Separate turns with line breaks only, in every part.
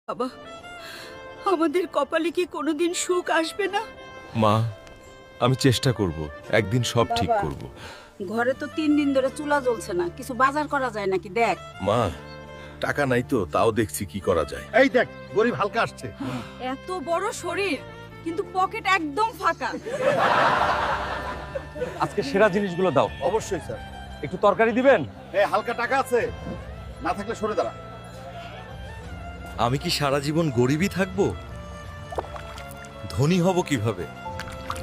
বাবা, আমাদের কপালে কি কোনোদিন সুখ আসবে না?
মা, আমি চেষ্টা করব, একদিন সব ঠিক
বাবা।
করব।
ঘরে তো 3 দিন ধরে চুলা জ্বলছে না, কিছু বাজার করা যায় নাকি দেখ।
মা, টাকা নাই তো, তাও দেখছি কি করা যায়।
এই দেখ গরিব হালকা আসছে।
এত বড় শরীর কিন্তু পকেট একদম ফাঁকা।
আজকে সেরা জিনিসগুলো দাও।
অবশ্যই স্যার।
একটু তরকারি দিবেন?
এই হালকা টাকা আছে, না থাকলে সরে দাঁড়া।
আমি কি সারা জীবন গরিবই থাকব? ধনী হব কিভাবে?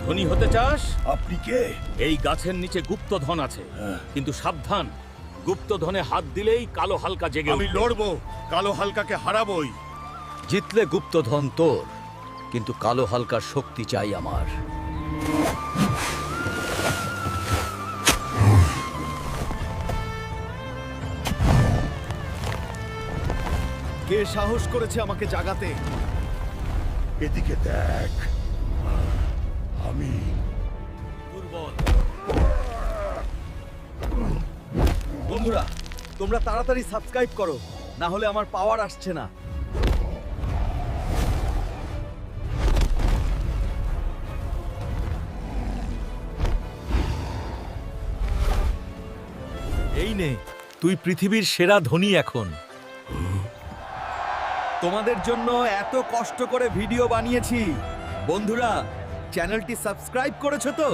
ধনী হতে চাস?
আপনি কে?
এই গাছের নিচে গুপ্তধন আছে, কিন্তু সাবধান, গুপ্তধনে হাত দিলেই কালো হালকা জেগে
আমি
উঠবে।
লড়বো, কালো হালকাকে হারাবোই।
জিতলে গুপ্তধন তোর, কিন্তু কালো হালকার শক্তি চাই আমার।
কে সাহস করেছে আমাকে জাগাতে? এদিকে দেখ, আমি
দুর্বল।
বন্ধুরা, তোমরা তাড়াতাড়ি সাবস্ক্রাইব করো, না হলে আমার পাওয়ার আসছে না।
এই নে, তুই পৃথিবীর সেরা ধনী এখন।
তোমাদের জন্য এত কষ্ট করে ভিডিও বানিয়েছি। বন্ধুরা, চ্যানেলটি সাবস্ক্রাইব করেছো তো?